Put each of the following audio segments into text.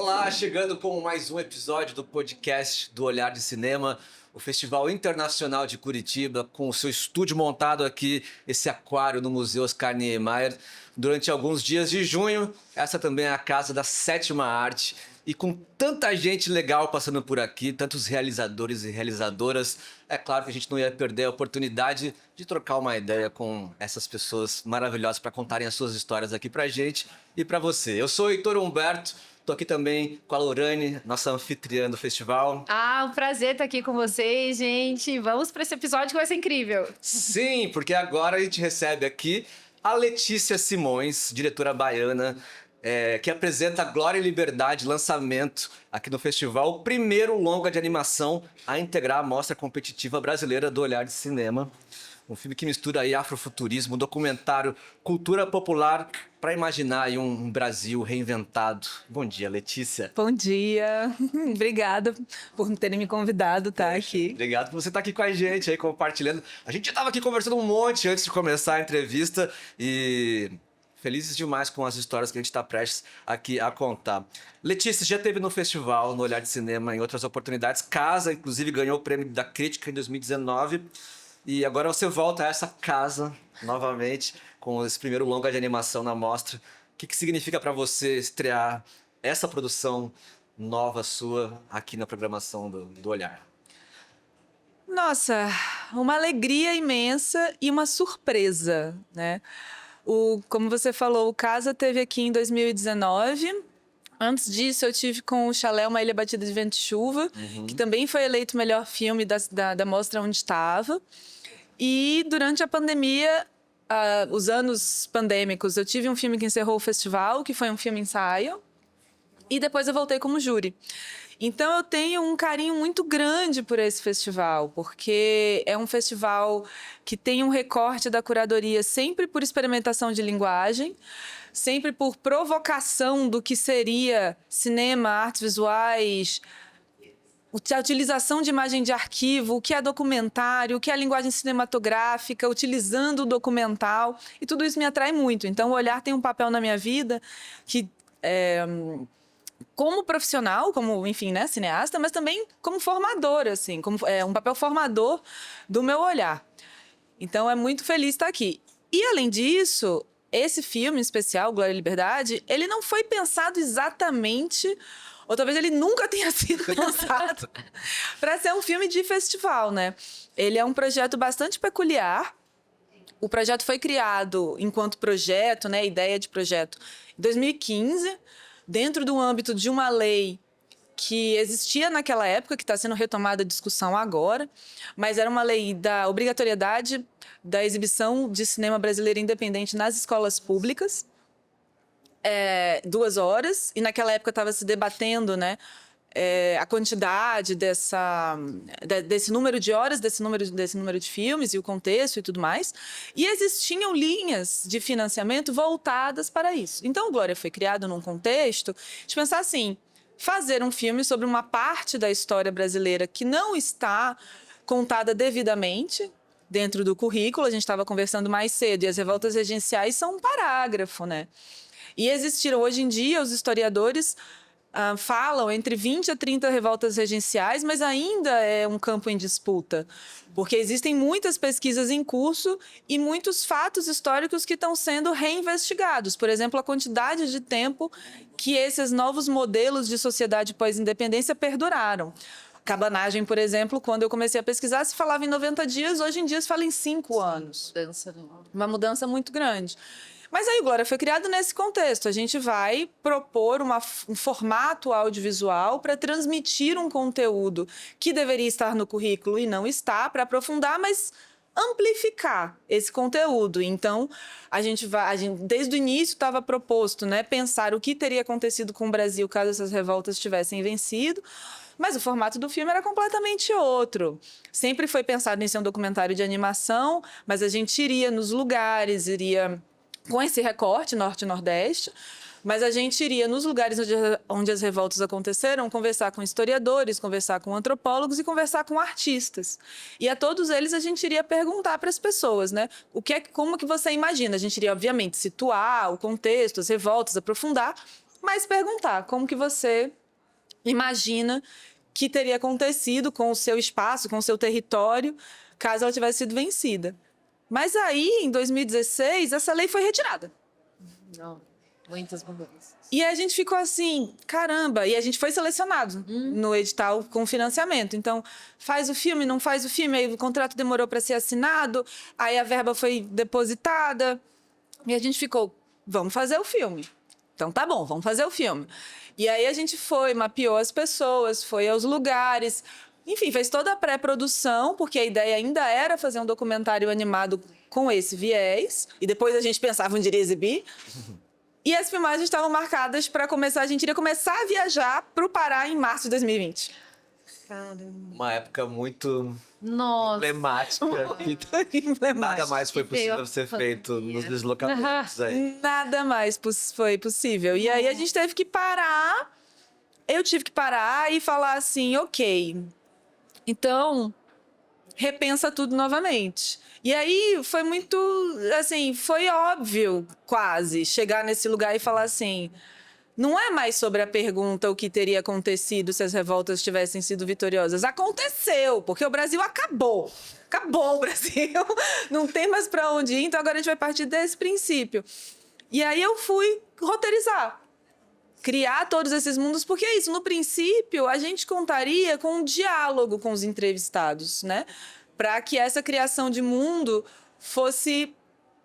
Olá, chegando com mais um episódio do podcast do Olhar de Cinema, o Festival Internacional de Curitiba, com o seu estúdio montado aqui, esse aquário no Museu Oscar Niemeyer. Durante alguns dias de junho, essa também é a casa da sétima arte. E com tanta gente legal passando por aqui, tantos realizadores e realizadoras, é claro que a gente não ia perder a oportunidade de trocar uma ideia com essas pessoas maravilhosas para contarem as suas histórias aqui pra gente e pra você. Eu sou o Heitor Humberto. Tô aqui também com a Lorane, nossa anfitriã do festival. Um prazer estar aqui com vocês, gente. Vamos para esse episódio que vai ser incrível. Sim, porque agora a gente recebe aqui a Letícia Simões, diretora baiana, que apresenta Glória e Liberdade, lançamento aqui no festival, o primeiro longa de animação a integrar a Mostra Competitiva Brasileira do Olhar de Cinema. Um filme que mistura aí afrofuturismo, documentário, cultura popular, para imaginar aí um Brasil reinventado. Bom dia, Letícia. Bom dia. Obrigada por terem me convidado, aqui. Obrigado por você estar aqui com a gente, aí compartilhando. A gente já estava aqui conversando um monte antes de começar a entrevista e felizes demais com as histórias que a gente está prestes aqui a contar. Letícia, já esteve no festival, no Olhar de Cinema, em outras oportunidades. Casa, inclusive, ganhou o prêmio da crítica em 2019. E agora você volta a essa casa novamente com esse primeiro longa de animação na mostra. O que significa para você estrear essa produção nova sua aqui na programação do Olhar? Nossa, uma alegria imensa e uma surpresa, né? Como você falou, o Casa teve aqui em 2019. Antes disso, eu tive com o Chalé Uma Ilha Batida de Vento e Chuva, que também foi eleito o melhor filme da mostra onde estava. E durante a pandemia, os anos pandêmicos, eu tive um filme que encerrou o festival, que foi um filme ensaio, e depois eu voltei como júri. Então eu tenho um carinho muito grande por esse festival, porque é um festival que tem um recorte da curadoria sempre por experimentação de linguagem, sempre por provocação do que seria cinema, artes visuais, a utilização de imagem de arquivo, o que é documentário, o que é linguagem cinematográfica, utilizando o documental, e tudo isso me atrai muito. Então, o Olhar tem um papel na minha vida que, como profissional, como, enfim, né, cineasta, mas também como formador, assim, um papel formador do meu olhar. Então, é muito feliz estar aqui. E, além disso, esse filme especial, Glória e Liberdade, ele não foi pensado exatamente, ou talvez ele nunca tenha sido pensado para ser um filme de festival, né? Ele é um projeto bastante peculiar. O projeto foi criado enquanto projeto, né, ideia de projeto, em 2015, dentro do âmbito de uma lei que existia naquela época, que está sendo retomada a discussão agora, mas era uma lei da obrigatoriedade da exibição de cinema brasileiro independente nas escolas públicas, 2 horas, e naquela época estava se debatendo, né, a quantidade desse número de horas, desse número de filmes e o contexto e tudo mais. E existiam linhas de financiamento voltadas para isso. Então, o Glória foi criado num contexto de pensar assim, fazer um filme sobre uma parte da história brasileira que não está contada devidamente dentro do currículo. A gente estava conversando mais cedo, e as revoltas regenciais são um parágrafo, né? E existiram, hoje em dia, os historiadores falam entre 20 a 30 revoltas regenciais, mas ainda é um campo em disputa, porque existem muitas pesquisas em curso e muitos fatos históricos que estão sendo reinvestigados. Por exemplo, a quantidade de tempo que esses novos modelos de sociedade pós-independência perduraram. Cabanagem, por exemplo, quando eu comecei a pesquisar, se falava em 90 dias, hoje em dia se fala em 5 anos. Uma mudança muito grande. Mas aí, Glória, foi criado nesse contexto. A gente vai propor um formato audiovisual para transmitir um conteúdo que deveria estar no currículo e não está, para aprofundar, mas amplificar esse conteúdo. Então, desde o início estava proposto, né, pensar o que teria acontecido com o Brasil caso essas revoltas tivessem vencido, mas o formato do filme era completamente outro. Sempre foi pensado em ser um documentário de animação, mas a gente iria nos lugares, iria com esse recorte norte e nordeste, mas a gente iria nos lugares onde as revoltas aconteceram, conversar com historiadores, conversar com antropólogos e conversar com artistas. E a todos eles a gente iria perguntar para as pessoas, né? Como que você imagina? A gente iria, obviamente, situar o contexto, as revoltas, aprofundar, mas perguntar como que você imagina que teria acontecido com o seu espaço, com o seu território, caso ela tivesse sido vencida. Mas aí, em 2016, essa lei foi retirada. Não, muitas mudanças. E a gente ficou assim, caramba, e a gente foi selecionado no edital com financiamento. Então, faz o filme, não faz o filme, aí o contrato demorou para ser assinado, aí a verba foi depositada, e a gente ficou, vamos fazer o filme. Então, tá bom, vamos fazer o filme. E aí a gente foi, mapeou as pessoas, foi aos lugares, enfim, fez toda a pré-produção, porque a ideia ainda era fazer um documentário animado com esse viés, e depois a gente pensava onde iria exibir. E as filmagens estavam marcadas para começar, a gente iria começar a viajar para o Pará em março de 2020. Uma época muito Nossa. emblemática. Nada mais foi possível ser feito nos deslocamentos aí. Nada mais foi possível. E aí a gente teve que parar, eu tive que parar e falar assim, ok, então repensa tudo novamente. E aí foi muito, assim, foi óbvio quase chegar nesse lugar e falar assim, não é mais sobre a pergunta o que teria acontecido se as revoltas tivessem sido vitoriosas. Aconteceu, porque o Brasil acabou. Acabou o Brasil. Não tem mais para onde ir, então agora a gente vai partir desse princípio. E aí eu fui roteirizar. Criar todos esses mundos, porque é isso, no princípio a gente contaria com um diálogo com os entrevistados, né? Para que essa criação de mundo fosse,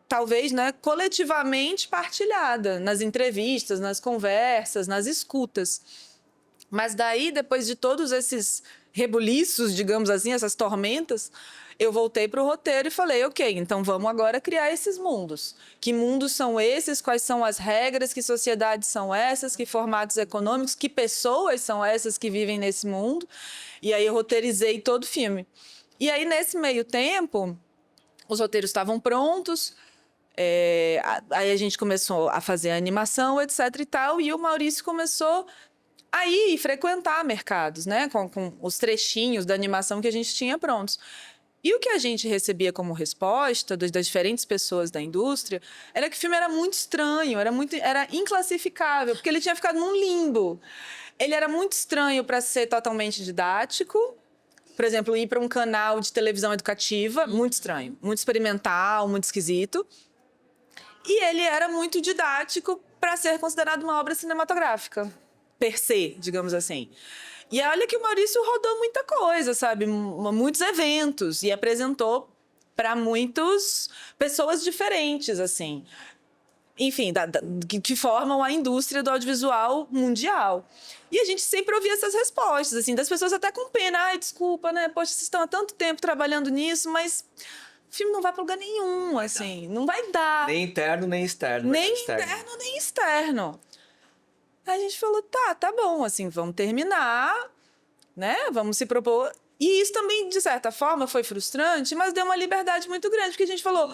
talvez, né, coletivamente partilhada nas entrevistas, nas conversas, nas escutas. Mas daí, depois de todos esses rebuliços, digamos assim, essas tormentas, eu voltei para o roteiro e falei, ok, então vamos agora criar esses mundos. Que mundos são esses? Quais são as regras? Que sociedades são essas? Que formatos econômicos? Que pessoas são essas que vivem nesse mundo? E aí eu roteirizei todo o filme. E aí, nesse meio tempo, os roteiros estavam prontos, aí a gente começou a fazer a animação, etc. e tal, e o Maurício começou a ir frequentar mercados, né? Com os trechinhos da animação que a gente tinha prontos. E o que a gente recebia como resposta das diferentes pessoas da indústria era que o filme era muito estranho, era inclassificável, porque ele tinha ficado num limbo. Ele era muito estranho para ser totalmente didático. Por exemplo, ir para um canal de televisão educativa, muito estranho, muito experimental, muito esquisito. E ele era muito didático para ser considerado uma obra cinematográfica, per se, digamos assim. E olha que o Maurício rodou muita coisa, sabe? Muitos eventos e apresentou para muitas pessoas diferentes, assim. Enfim, que formam a indústria do audiovisual mundial. E a gente sempre ouvia essas respostas, assim, das pessoas até com pena. Ai, desculpa, né? Poxa, vocês estão há tanto tempo trabalhando nisso, mas o filme não vai para lugar nenhum, assim. Não vai dar. Nem interno, nem externo. Nem interno, nem externo. Aí a gente falou, tá bom, assim, vamos terminar, né? Vamos se propor. E isso também, de certa forma, foi frustrante, mas deu uma liberdade muito grande, porque a gente falou,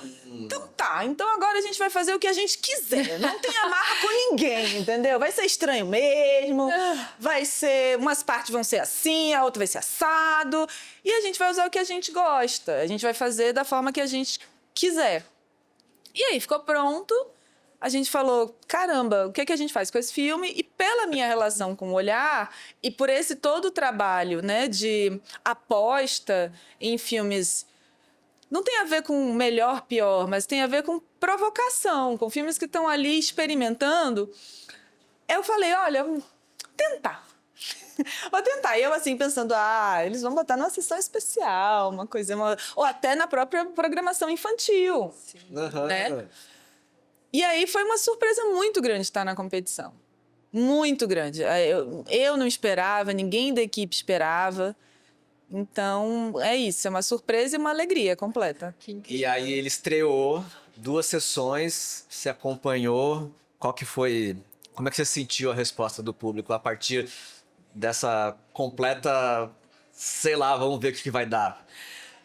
então agora a gente vai fazer o que a gente quiser, não tem amarra com ninguém, entendeu? Vai ser estranho mesmo, vai ser, umas partes vão ser assim, a outra vai ser assado, e a gente vai usar o que a gente gosta, a gente vai fazer da forma que a gente quiser. E aí ficou pronto, a gente falou, caramba, o que é que a gente faz com esse filme? E pela minha relação com o olhar, e por esse todo o trabalho, né, de aposta em filmes, não tem a ver com melhor, pior, mas tem a ver com provocação, com filmes que estão ali experimentando, eu falei, olha, tentar. Vou tentar. E eu, assim, pensando, eles vão botar numa sessão especial, uma coisa, ou até na própria programação infantil, né? E aí foi uma surpresa muito grande estar na competição. Muito grande. Eu não esperava, ninguém da equipe esperava. Então, é isso. É uma surpresa e uma alegria completa. E aí ele estreou 2 sessões, se acompanhou. Qual que foi... Como é que você sentiu a resposta do público a partir dessa completa... Sei lá, vamos ver o que vai dar.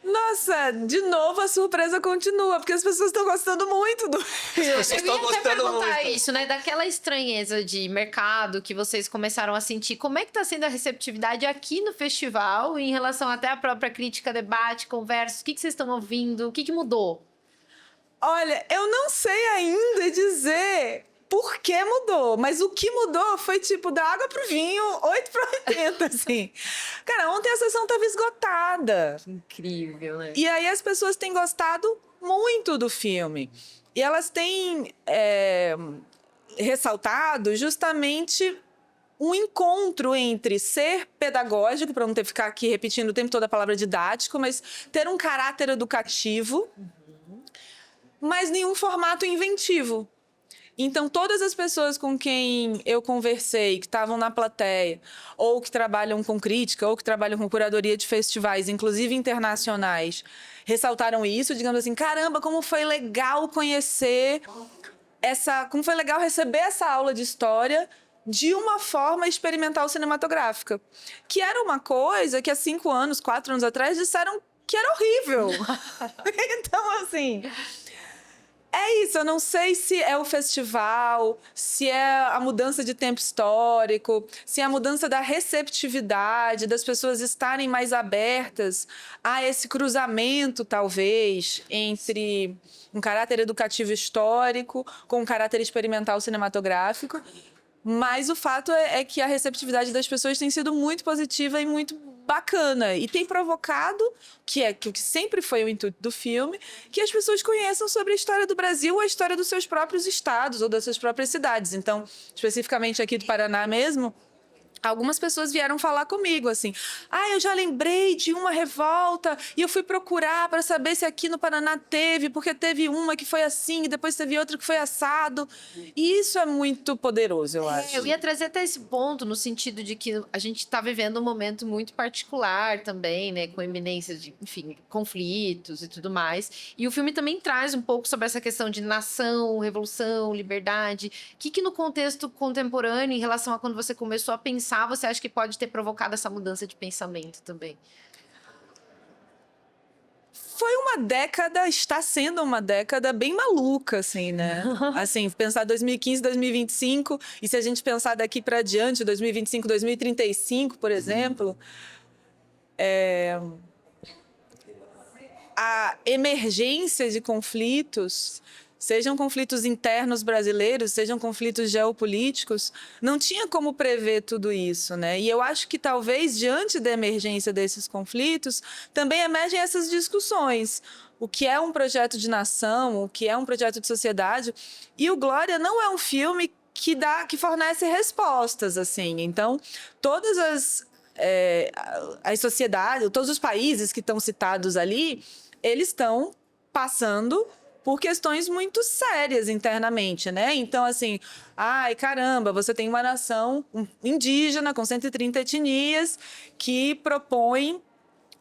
Nossa, de novo a surpresa continua, porque as pessoas estão gostando muito do filme. As pessoas estão Eu ia até gostando perguntar muito. isso, né? Daquela estranheza de mercado que vocês começaram a sentir. Como é que está sendo a receptividade aqui no festival em relação até à própria crítica, debate, conversa? O que vocês estão ouvindo? O que mudou? Olha, eu não sei ainda dizer por que mudou, mas o que mudou foi tipo da água pro vinho, 8 para 80, assim. Cara, ontem a sessão tava esgotada. Incrível, né? E aí as pessoas têm gostado muito do filme. E elas têm ressaltado justamente um encontro entre ser pedagógico, para não ter que ficar aqui repetindo o tempo todo a palavra didático, mas ter um caráter educativo, mas nenhum formato inventivo. Então, todas as pessoas com quem eu conversei, que estavam na plateia, ou que trabalham com crítica, ou que trabalham com curadoria de festivais, inclusive internacionais, ressaltaram isso, digamos assim, caramba, como foi legal conhecer como foi legal receber essa aula de história de uma forma experimental cinematográfica. Que era uma coisa que há 5 anos, 4 anos atrás, disseram que era horrível. Então, assim... É isso, eu não sei se é o festival, se é a mudança de tempo histórico, se é a mudança da receptividade, das pessoas estarem mais abertas a esse cruzamento, talvez, entre um caráter educativo histórico com um caráter experimental cinematográfico. Mas o fato é que a receptividade das pessoas tem sido muito positiva e muito bacana. E tem provocado, que sempre foi o intuito do filme, que as pessoas conheçam sobre a história do Brasil ou a história dos seus próprios estados ou das suas próprias cidades. Então, especificamente aqui do Paraná mesmo, algumas pessoas vieram falar comigo, assim, eu já lembrei de uma revolta e eu fui procurar para saber se aqui no Paraná teve, porque teve uma que foi assim e depois teve outra que foi assado. E isso é muito poderoso, eu acho. Eu ia trazer até esse ponto, no sentido de que a gente está vivendo um momento muito particular também, né, com eminência de, enfim, conflitos e tudo mais. E o filme também traz um pouco sobre essa questão de nação, revolução, liberdade. O que no contexto contemporâneo, em relação a quando você começou a pensar, você acha que pode ter provocado essa mudança de pensamento também? Foi uma década, está sendo uma década bem maluca, assim, né? Assim, pensar 2015, 2025, e se a gente pensar daqui para diante, 2025, 2035, por exemplo, a emergência de conflitos, sejam conflitos internos brasileiros, sejam conflitos geopolíticos, não tinha como prever tudo isso, né? E eu acho que talvez, diante da emergência desses conflitos, também emergem essas discussões. O que é um projeto de nação, o que é um projeto de sociedade. E o Glória não é um filme que fornece respostas, assim. Então, todas as sociedades, todos os países que estão citados ali, eles estão passando por questões muito sérias internamente, né? Então, assim, caramba, você tem uma nação indígena com 130 etnias que propõe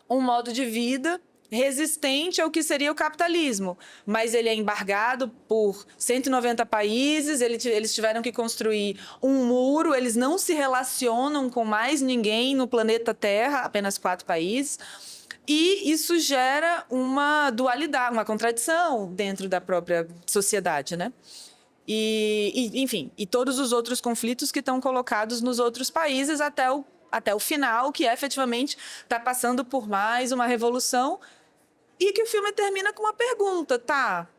um modo de vida resistente ao que seria o capitalismo, mas ele é embargado por 190 países, eles tiveram que construir um muro, eles não se relacionam com mais ninguém no planeta Terra, apenas 4 países. E isso gera uma dualidade, uma contradição dentro da própria sociedade, né? Enfim, e todos os outros conflitos que estão colocados nos outros países até o final, que efetivamente está passando por mais uma revolução, e que o filme termina com uma pergunta, tá?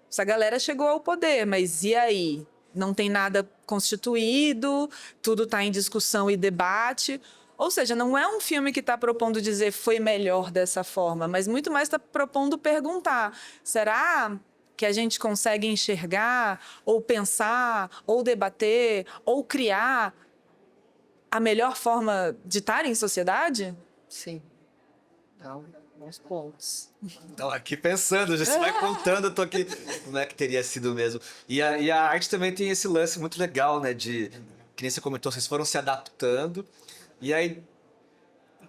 Essa galera chegou ao poder, mas e aí? Não tem nada constituído, tudo está em discussão e debate. Ou seja, não é um filme que está propondo dizer foi melhor dessa forma, mas muito mais está propondo perguntar, será que a gente consegue enxergar, ou pensar, ou debater, ou criar a melhor forma de estar em sociedade? Sim. Então, bons pontos. Então, aqui pensando, já se vai contando, eu tô aqui, como é que teria sido mesmo. E a arte também tem esse lance muito legal, né, que nem você comentou, vocês foram se adaptando, e aí,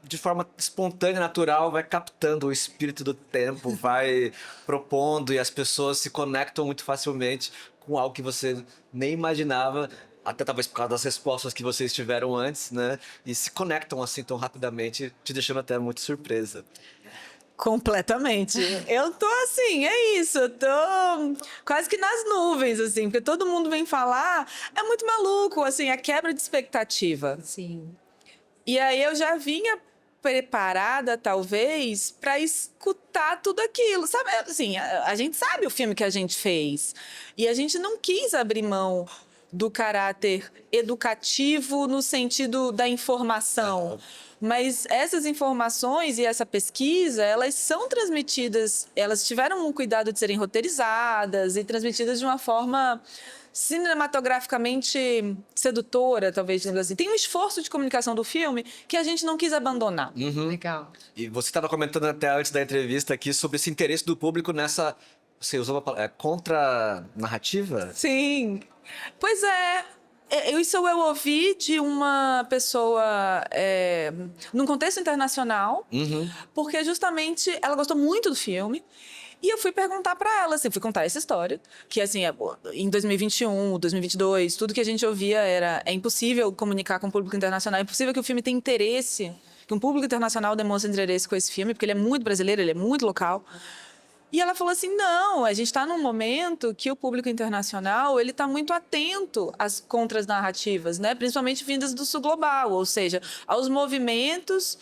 de forma espontânea, natural, vai captando o espírito do tempo, vai propondo, e as pessoas se conectam muito facilmente com algo que você nem imaginava, até talvez por causa das respostas que vocês tiveram antes, né? E se conectam assim tão rapidamente, te deixando até muito surpresa. Completamente. Eu tô assim, é isso, eu tô quase que nas nuvens, assim, porque todo mundo vem falar, é muito maluco, assim, a quebra de expectativa. Sim. E aí eu já vinha preparada, talvez, para escutar tudo aquilo. Sabe, assim, a gente sabe o filme que a gente fez. E a gente não quis abrir mão do caráter educativo no sentido da informação. Mas essas informações e essa pesquisa, elas são transmitidas, elas tiveram um cuidado de serem roteirizadas e transmitidas de uma forma cinematograficamente sedutora, talvez, digamos assim. Tem um esforço de comunicação do filme que a gente não quis abandonar. Legal. E você estava comentando até antes da entrevista aqui sobre esse interesse do público nessa... Você usou a palavra... contra-narrativa? Sim. Pois é. Isso eu ouvi de uma pessoa num contexto internacional, porque justamente ela gostou muito do filme. E eu fui perguntar para ela, assim, fui contar essa história, que assim, em 2021, 2022, tudo que a gente ouvia é impossível comunicar com o público internacional, é impossível que o filme tenha interesse, que um público internacional demonstre interesse com esse filme, porque ele é muito brasileiro, ele é muito local. E ela falou assim, não, a gente está num momento que o público internacional ele está muito atento às contras-narrativas, né? Principalmente vindas do sul global, ou seja, aos movimentos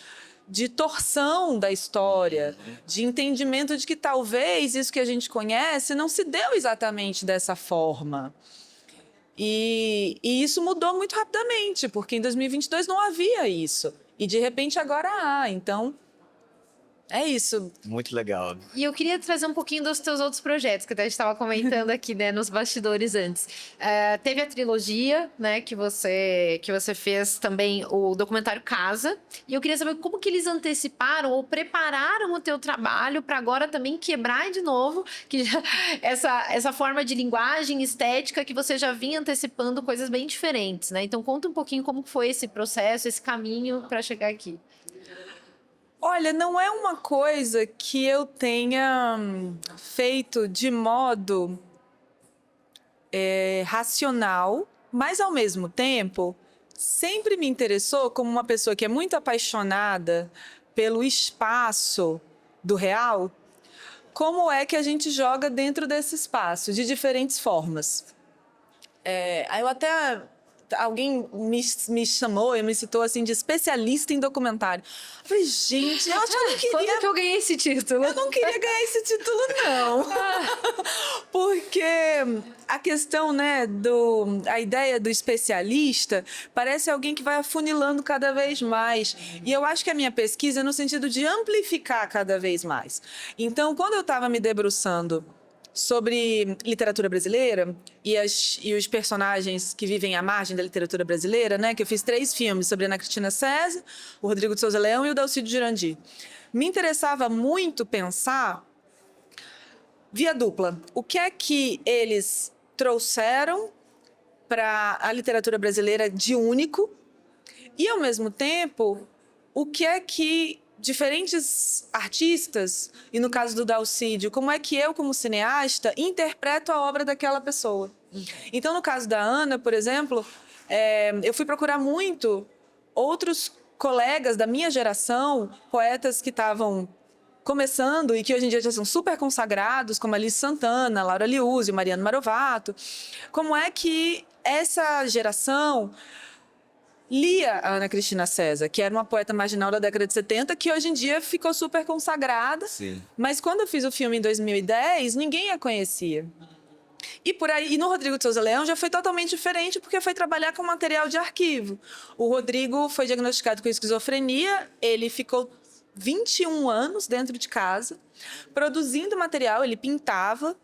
de torção da história, de entendimento de que talvez isso que a gente conhece não se deu exatamente dessa forma. E isso mudou muito rapidamente, porque em 2022 não havia isso. E, de repente, agora há. Então, é isso. Muito legal. E eu queria trazer um pouquinho dos teus outros projetos, que até a gente estava comentando aqui, né, nos bastidores antes. Teve a trilogia, né, que você fez também, o documentário Casa. E eu queria saber como que eles anteciparam ou prepararam o teu trabalho para agora também quebrar de novo que essa forma de linguagem estética que você já vinha antecipando coisas bem diferentes, né? Então, conta um pouquinho como foi esse processo, esse caminho para chegar aqui. Olha, não é uma coisa que eu tenha feito de modo racional, mas, ao mesmo tempo, sempre me interessou como uma pessoa que é muito apaixonada pelo espaço do real, como é que a gente joga dentro desse espaço, de diferentes formas. Aí eu até... Alguém me chamou e me citou assim de especialista em documentário. Eu falei, gente, eu acho que eu não queria... Quando que eu ganhei esse título? Eu não queria ganhar esse título, não. Porque a questão, né, a ideia do especialista parece alguém que vai afunilando cada vez mais. E eu acho que a minha pesquisa é no sentido de amplificar cada vez mais. Então, quando eu estava me debruçando sobre literatura brasileira e os personagens que vivem à margem da literatura brasileira, né? Que eu fiz 3 filmes sobre Ana Cristina César, o Rodrigo de Souza Leão e o Dalcídio Jurandir. Me interessava muito pensar via dupla. O que é que eles trouxeram para a literatura brasileira de único e, ao mesmo tempo, o que é que diferentes artistas, e no caso do Dalcídio, como é que eu, como cineasta, interpreto a obra daquela pessoa. Então, no caso da Ana, por exemplo, eu fui procurar muito outros colegas da minha geração, poetas que estavam começando e que hoje em dia já são super consagrados, como Alice Santana, Laura Liuzzi, Mariano Marovato. Como é que essa geração lia a Ana Cristina César, que era uma poeta marginal da década de 70, que hoje em dia ficou super consagrada. Sim. Mas quando eu fiz o filme em 2010, ninguém a conhecia. E por aí, e no Rodrigo de Souza Leão já foi totalmente diferente, porque foi trabalhar com material de arquivo. O Rodrigo foi diagnosticado com esquizofrenia, ele ficou 21 anos dentro de casa, produzindo material, ele pintava,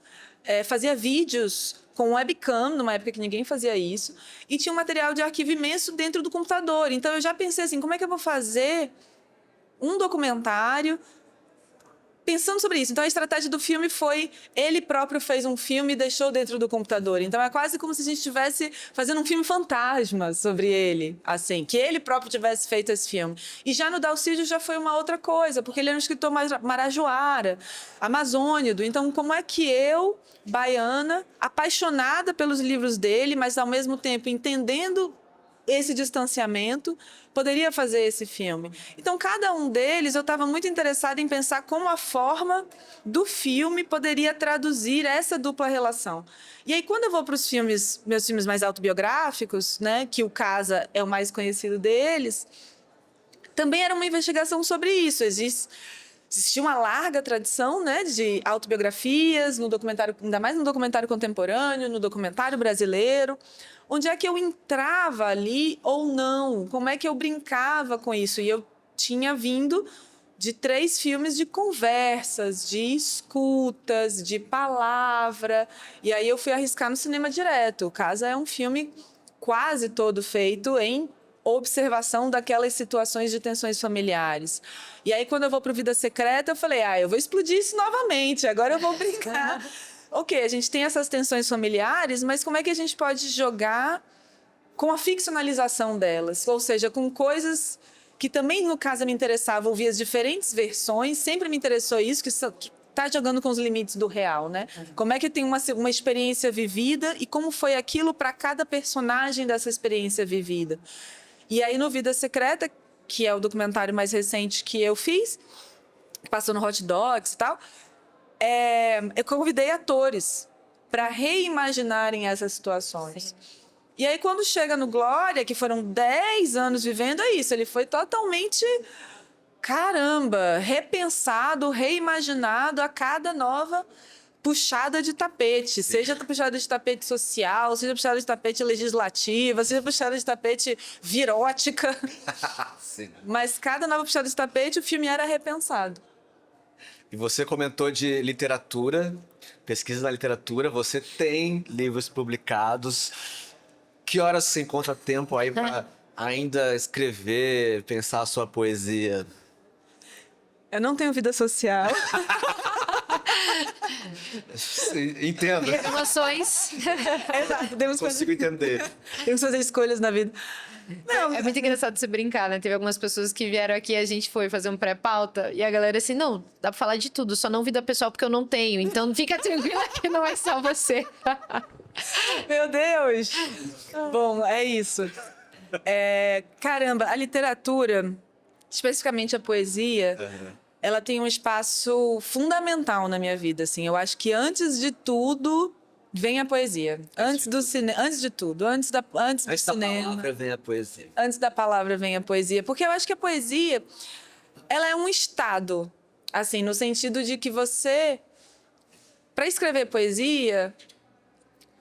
fazia vídeos com webcam, numa época que ninguém fazia isso, e tinha um material de arquivo imenso dentro do computador. Então, eu já pensei assim, como é que eu vou fazer um documentário pensando sobre isso? Então, a estratégia do filme foi, ele próprio fez um filme e deixou dentro do computador. Então, é quase como se a gente estivesse fazendo um filme fantasma sobre ele, assim, que ele próprio tivesse feito esse filme. E já no Dalcídio já foi uma outra coisa, porque ele era um escritor marajoara, amazônido. Então, como é que eu, baiana, apaixonada pelos livros dele, mas ao mesmo tempo entendendo esse distanciamento, poderia fazer esse filme? Então, cada um deles, eu estava muito interessada em pensar como a forma do filme poderia traduzir essa dupla relação. E aí, quando eu vou para os filmes, meus filmes mais autobiográficos, né, que o Casa é o mais conhecido deles, também era uma investigação sobre isso. existia uma larga tradição, né, de autobiografias, no documentário, ainda mais no documentário contemporâneo, no documentário brasileiro. Onde é que eu entrava ali ou não? Como é que eu brincava com isso? E eu tinha vindo de 3 filmes de conversas, de escutas, de palavra. E aí eu fui arriscar no cinema direto. O Casa é um filme quase todo feito em observação daquelas situações de tensões familiares. E aí, quando eu vou para o Vida Secreta, eu falei, eu vou explodir isso novamente, agora eu vou brincar. Ok, a gente tem essas tensões familiares, mas como é que a gente pode jogar com a ficcionalização delas? Ou seja, com coisas que também, no caso, me interessavam, ouvir as diferentes versões, sempre me interessou isso, que está jogando com os limites do real, né? Como é que tem uma experiência vivida e como foi aquilo para cada personagem dessa experiência vivida. E aí, no Vida Secreta, que é o documentário mais recente que eu fiz, passou no Hot Docs e tal, eu convidei atores para reimaginarem essas situações. Sim. E aí, quando chega no Glória, que foram 10 anos vivendo, é isso, ele foi totalmente, caramba, repensado, reimaginado a cada nova puxada de tapete, seja puxada de tapete social, seja puxada de tapete legislativa, seja puxada de tapete virótica. Sim. Mas cada nova puxada de tapete, o filme era repensado. E você comentou de literatura, pesquisa na literatura, você tem livros publicados. Que horas você encontra tempo aí para ainda escrever, pensar a sua poesia? Eu não tenho vida social. Entendo. Reclamações. Exato, Consigo entender. Temos que fazer escolhas na vida. Não, é muito engraçado você brincar, né? Teve algumas pessoas que vieram aqui, a gente foi fazer um pré-pauta e a galera assim, não, dá pra falar de tudo, só não vida pessoal porque eu não tenho, então fica tranquila que não é só você. Meu Deus! Bom, é isso. Caramba, a literatura, especificamente a poesia, ela tem um espaço fundamental na minha vida, assim. Eu acho que antes de tudo vem a poesia. Antes do cinema, antes de tudo, antes do cinema. Da palavra vem a poesia. Antes da palavra vem a poesia, porque eu acho que a poesia, ela é um estado, assim, no sentido de que você, para escrever poesia,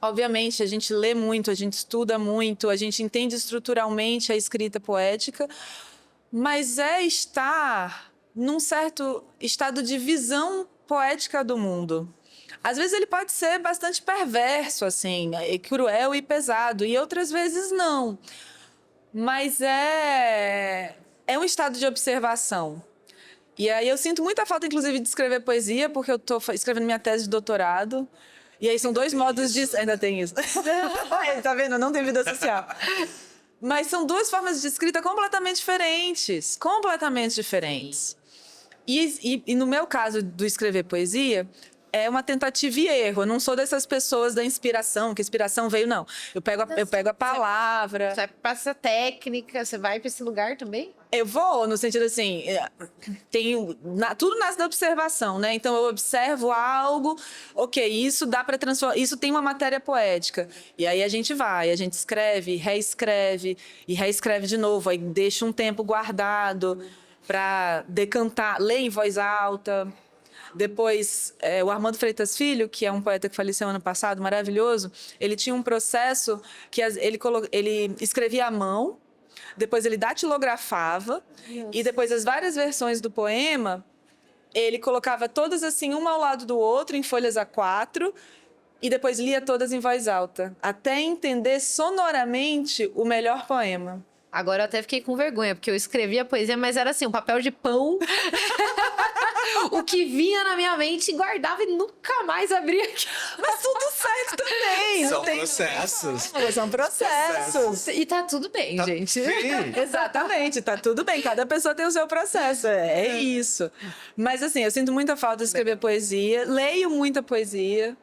obviamente a gente lê muito, a gente estuda muito, a gente entende estruturalmente a escrita poética, mas é estar num certo estado de visão poética do mundo. Às vezes ele pode ser bastante perverso, assim, cruel e pesado, e outras vezes não. Mas é um estado de observação. E aí eu sinto muita falta, inclusive, de escrever poesia, porque eu estou escrevendo minha tese de doutorado. E aí são 2 modos de... Ainda tem isso. Tá vendo? Não tem vida social. Mas são 2 formas de escrita completamente diferentes. Completamente diferentes. E no meu caso do escrever poesia, é uma tentativa e erro. Eu não sou dessas pessoas da inspiração, que a inspiração veio, não. Eu pego a palavra. Você vai para essa técnica, você vai para esse lugar também? Eu vou, no sentido assim, tudo nasce da observação, né? Então eu observo algo, ok, isso dá para transformar, isso tem uma matéria poética. E aí a gente escreve, reescreve e reescreve de novo, aí deixa um tempo guardado para decantar, ler em voz alta. Depois, o Armando Freitas Filho, que é um poeta que faleceu ano passado, maravilhoso, ele tinha um processo que ele escrevia à mão, depois ele datilografava, e depois as várias versões do poema, ele colocava todas assim, uma ao lado do outro, em folhas A4, e depois lia todas em voz alta, até entender sonoramente o melhor poema. Agora eu até fiquei com vergonha, porque eu escrevia a poesia, mas era assim, um papel de pão. O que vinha na minha mente, guardava e nunca mais abria aqui. Mas tudo certo também. São processos. São processos. E tá tudo bem, gente. Sim. Exatamente, tá tudo bem. Cada pessoa tem o seu processo. É isso. Mas assim, eu sinto muita falta de escrever poesia. Leio muita poesia.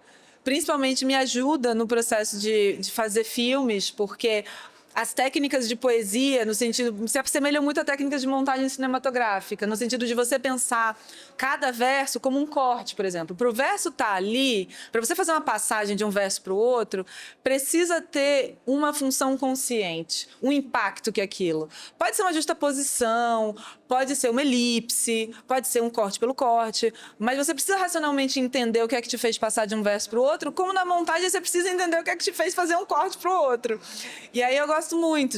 Principalmente me ajuda no processo de fazer filmes, porque as técnicas de poesia, no sentido, se assemelham muito a técnicas de montagem cinematográfica, no sentido de você pensar cada verso como um corte, por exemplo. Para o verso estar ali, para você fazer uma passagem de um verso para o outro, precisa ter uma função consciente, um impacto que é aquilo. Pode ser uma justaposição, pode ser uma elipse, pode ser um corte pelo corte, mas você precisa racionalmente entender o que é que te fez passar de um verso para o outro, como na montagem você precisa entender o que é que te fez fazer um corte para o outro. E aí eu gosto muito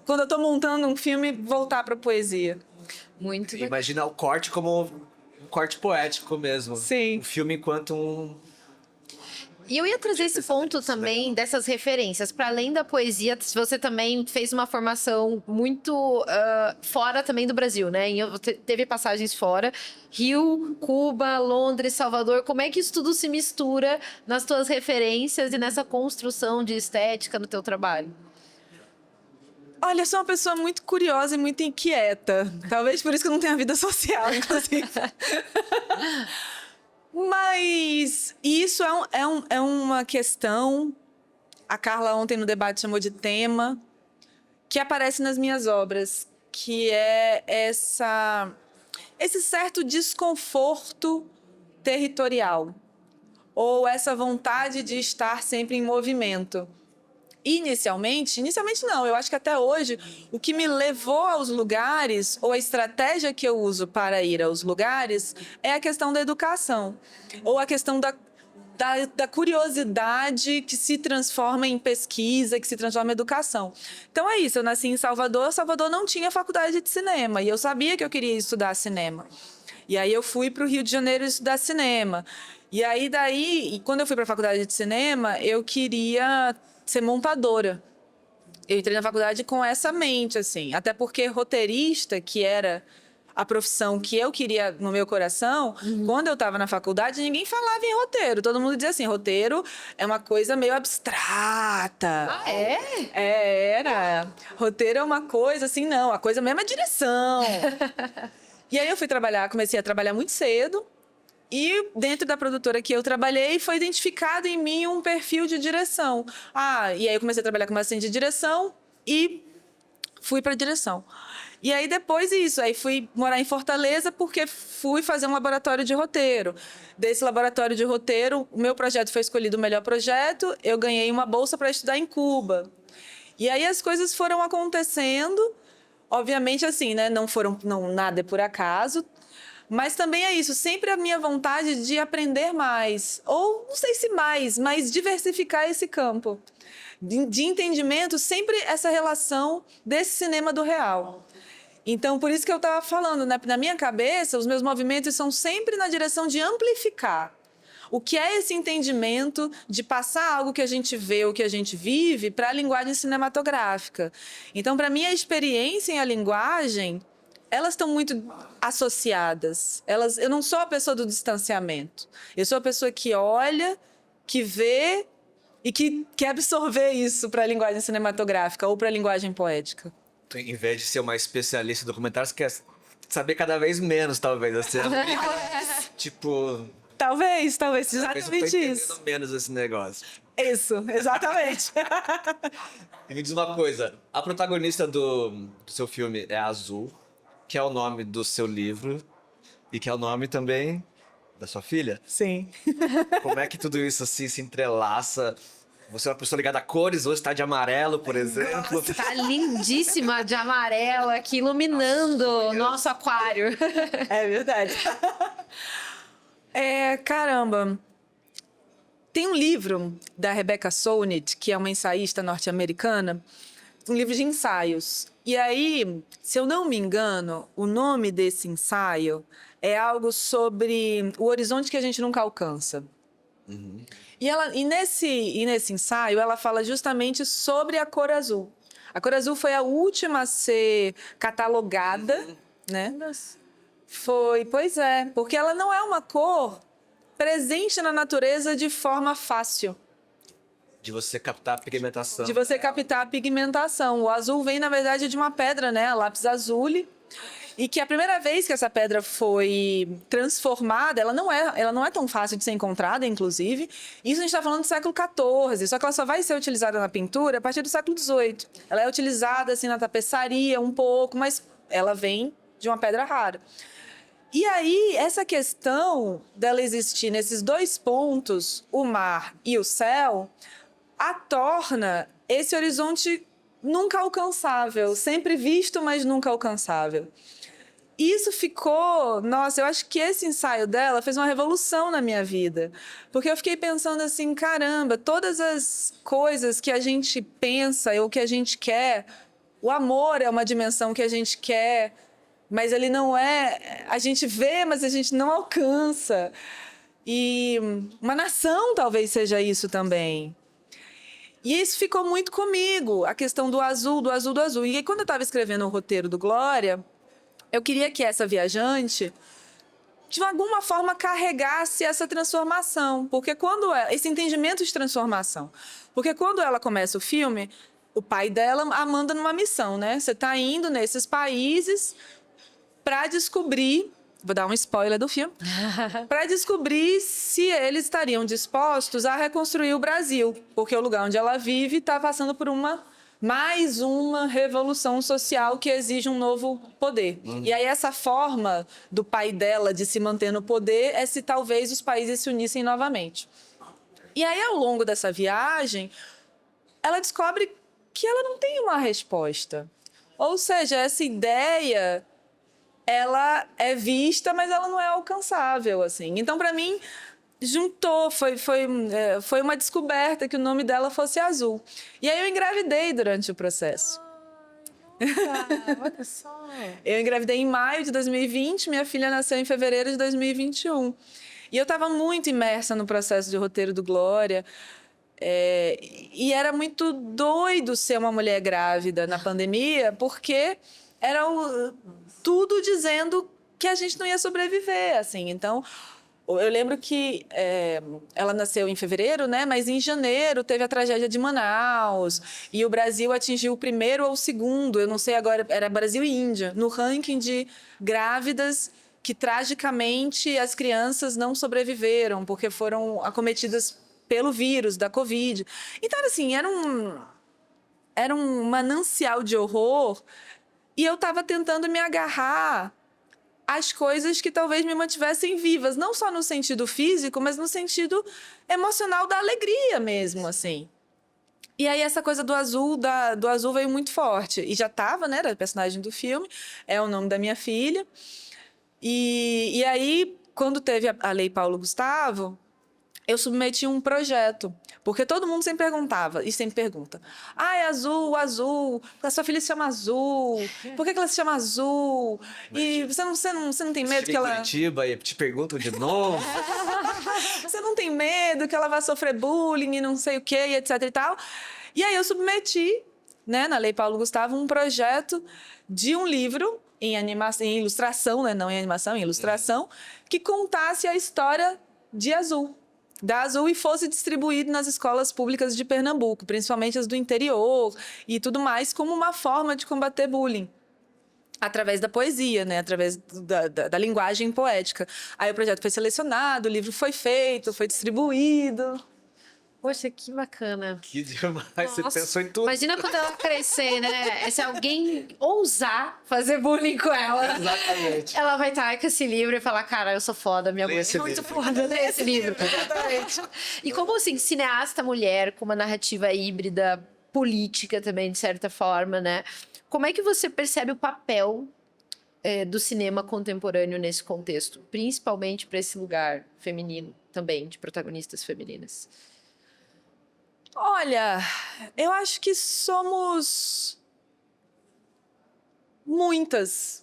quando eu estou montando um filme, voltar para a poesia. Muito legal. Imagina o corte como um corte poético mesmo. Sim. O filme enquanto um... E eu ia trazer esse ponto também dessas referências. Para além da poesia, você também fez uma formação muito fora também do Brasil, né? Teve passagens fora. Rio, Cuba, Londres, Salvador. Como é que isso tudo se mistura nas tuas referências e nessa construção de estética no teu trabalho? Olha, eu sou uma pessoa muito curiosa e muito inquieta. Talvez por isso que eu não tenha vida social, inclusive. Mas isso é uma questão, a Carla ontem no debate chamou de tema, que aparece nas minhas obras, que é esse certo desconforto territorial, ou essa vontade de estar sempre em movimento. Inicialmente não, eu acho que até hoje o que me levou aos lugares, ou a estratégia que eu uso para ir aos lugares, é a questão da educação, ou a questão da curiosidade que se transforma em pesquisa, que se transforma em educação. Então é isso, eu nasci em Salvador não tinha faculdade de cinema, e eu sabia que eu queria estudar cinema. E aí eu fui para o Rio de Janeiro estudar cinema. E aí, quando eu fui para a faculdade de cinema, eu queria ser montadora. Eu entrei na faculdade com essa mente, assim. Até porque roteirista, que era a profissão que eu queria no meu coração, quando eu estava na faculdade, ninguém falava em roteiro. Todo mundo dizia assim, roteiro é uma coisa meio abstrata. Ah, é? Era. Roteiro é uma coisa assim, não. A coisa mesmo é direção. E aí eu comecei a trabalhar muito cedo. E dentro da produtora que eu trabalhei, foi identificado em mim um perfil de direção. E aí eu comecei a trabalhar como assistente de direção e fui para a direção. E aí depois isso, aí fui morar em Fortaleza porque fui fazer um laboratório de roteiro. Desse laboratório de roteiro, o meu projeto foi escolhido o melhor projeto, eu ganhei uma bolsa para estudar em Cuba. E aí as coisas foram acontecendo, obviamente assim, né? Nada é por acaso. Mas também é isso, sempre a minha vontade de aprender mais, ou não sei se mais, mas diversificar esse campo de entendimento, sempre essa relação desse cinema do real. Então, por isso que eu estava falando, né? Na minha cabeça, os meus movimentos são sempre na direção de amplificar. O que é esse entendimento de passar algo que a gente vê, o que a gente vive, para a linguagem cinematográfica. Então, para mim, a experiência em a linguagem, elas estão muito associadas. Eu não sou a pessoa do distanciamento. Eu sou a pessoa que olha, que vê e que quer absorver isso para a linguagem cinematográfica ou para a linguagem poética. Em vez de ser uma especialista em documentários, quer saber cada vez menos, talvez. Assim, tipo... Talvez, Talvez exatamente eu tô isso. entendendo menos esse negócio. Isso, exatamente. E me diz uma coisa, a protagonista do seu filme é a Azul, que é o nome do seu livro e que é o nome também da sua filha. Sim. Como é que tudo isso assim se entrelaça? Você é uma pessoa ligada a cores, hoje está de amarelo, por exemplo. Tá lindíssima de amarelo aqui, iluminando o nosso aquário. É verdade. Caramba. Tem um livro da Rebecca Solnit, que é uma ensaísta norte-americana, um livro de ensaios. E aí, se eu não me engano, o nome desse ensaio é algo sobre o horizonte que a gente nunca alcança. Uhum. E nesse ensaio, ela fala justamente sobre a cor azul. A cor azul foi a última a ser catalogada, né? Pois é, porque ela não é uma cor presente na natureza de forma fácil. De você captar a pigmentação. O azul vem, na verdade, de uma pedra, né? A lápis lazuli. E que a primeira vez que essa pedra foi transformada, ela não é tão fácil de ser encontrada, inclusive. Isso a gente está falando do século XIV, só que ela só vai ser utilizada na pintura a partir do século XVIII. Ela é utilizada assim, na tapeçaria um pouco, mas ela vem de uma pedra rara. E aí, essa questão dela existir nesses dois pontos, o mar e o céu, a torna esse horizonte nunca alcançável, sempre visto, mas nunca alcançável. E isso ficou... Nossa, eu acho que esse ensaio dela fez uma revolução na minha vida. Porque eu fiquei pensando assim, caramba, todas as coisas que a gente pensa ou que a gente quer, o amor é uma dimensão que a gente quer, mas ele não é... A gente vê, mas a gente não alcança. E uma nação talvez seja isso também. E isso ficou muito comigo, a questão do azul, do azul, do azul. E aí, quando eu estava escrevendo o roteiro do Glória, eu queria que essa viajante, de alguma forma, carregasse essa transformação. Porque esse entendimento de transformação. Porque quando ela começa o filme, o pai dela a manda numa missão, né? Você está indo nesses países para descobrir... Vou dar um spoiler do filme. Para descobrir se eles estariam dispostos a reconstruir o Brasil. Porque o lugar onde ela vive está passando por mais uma revolução social que exige um novo poder. E aí essa forma do pai dela de se manter no poder é se talvez os países se unissem novamente. E aí, ao longo dessa viagem, ela descobre que ela não tem uma resposta. Ou seja, essa ideia... ela é vista, mas ela não é alcançável, assim. Então, para mim, juntou, foi uma descoberta que o nome dela fosse Azul. E aí eu engravidei durante o processo. Olha só. Eu engravidei em maio de 2020, minha filha nasceu em fevereiro de 2021. E eu estava muito imersa no processo de roteiro do Glória. E era muito doido ser uma mulher grávida na pandemia, porque era tudo dizendo que a gente não ia sobreviver, assim. Então, eu lembro que ela nasceu em fevereiro, né? Mas em janeiro teve a tragédia de Manaus e o Brasil atingiu o primeiro ou o segundo, eu não sei agora, era Brasil e Índia, no ranking de grávidas que tragicamente as crianças não sobreviveram porque foram acometidas pelo vírus da Covid. Então, assim, era um manancial de horror. E eu estava tentando me agarrar às coisas que talvez me mantivessem vivas, não só no sentido físico, mas no sentido emocional da alegria mesmo, assim. E aí essa coisa do azul veio muito forte. E já estava, né, era a personagem do filme, é o nome da minha filha. E aí, quando teve a Lei Paulo Gustavo, eu submeti um projeto, porque todo mundo sempre perguntava, e sempre pergunta, é azul, azul, a sua filha se chama Azul, por que ela se chama Azul? E você não tem medo que ela... Curitiba e te perguntam de novo. Você não tem medo que ela vá sofrer bullying e não sei o quê, e etc e tal? E aí eu submeti, né, na Lei Paulo Gustavo, um projeto de um livro em ilustração, né, não em animação, em ilustração, que contasse a história de Azul. Da Azul e fosse distribuído nas escolas públicas de Pernambuco, principalmente as do interior e tudo mais, como uma forma de combater bullying. Através da poesia, né? Através da linguagem poética. Aí o projeto foi selecionado, o livro foi feito, foi distribuído. Poxa, que bacana. Que demais, Nossa, você pensou em tudo. Imagina quando ela crescer, né? Se alguém ousar fazer bullying com ela. Exatamente. Ela vai estar com esse livro e falar, cara, eu sou foda, minha mãe é muito foda, lê esse livro. Exatamente. E como, assim, cineasta mulher, com uma narrativa híbrida, política também, de certa forma, né? Como é que você percebe o papel do cinema contemporâneo nesse contexto? Principalmente para esse lugar feminino também, de protagonistas femininas. Olha, eu acho que somos muitas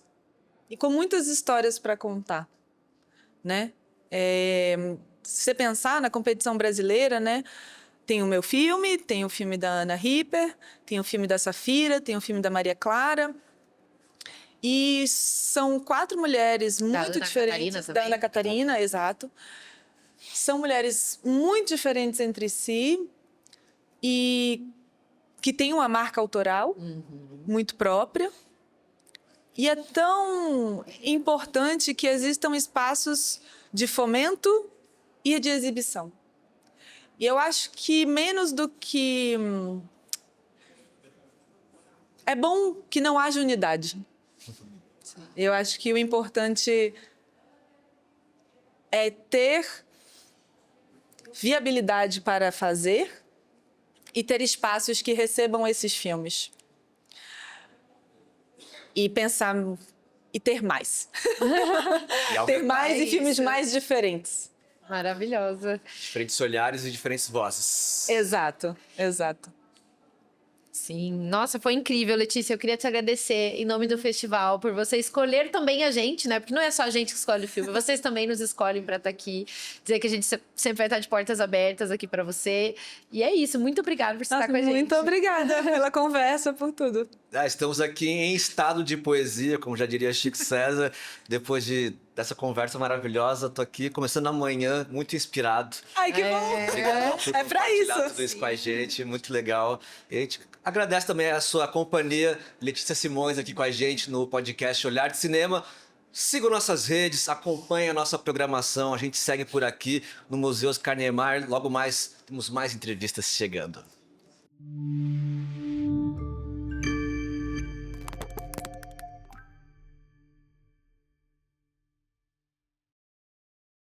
e com muitas histórias para contar, né? Se você pensar na competição brasileira, né? Tem o meu filme, tem o filme da Ana Ripper, tem o filme da Safira, tem o filme da Maria Clara. E são 4 mulheres muito diferentes. Da Ana Catarina, exato. São mulheres muito diferentes entre si e que têm uma marca autoral muito própria. E é tão importante que existam espaços de fomento e de exibição. E eu acho que menos do que... É bom que não haja unidade. Eu acho que o importante é ter viabilidade para fazer e ter espaços que recebam esses filmes. E pensar... E ter mais. Ter mais e filmes mais diferentes. Maravilhosa. Diferentes olhares e diferentes vozes. Exato, exato. Sim, nossa, foi incrível, Letícia. Eu queria te agradecer em nome do festival por você escolher também a gente, né? Porque não é só a gente que escolhe o filme, vocês também nos escolhem para estar aqui. Dizer que a gente sempre vai estar de portas abertas aqui para você. E é isso, muito obrigada por estar com a gente. Muito obrigada pela conversa, por tudo. Estamos aqui em estado de poesia, como já diria Chico César. Depois dessa conversa maravilhosa, tô aqui começando amanhã, muito inspirado. Ai, que bom! Obrigado por É pra compartilhar isso. tudo isso com a gente, muito legal. E a gente agradece também a sua companhia, Letícia Simões, aqui com a gente no podcast Olhar de Cinema. Sigam nossas redes, acompanhem a nossa programação, a gente segue por aqui no Museu Oscar Niemeyer. Logo mais, temos mais entrevistas chegando.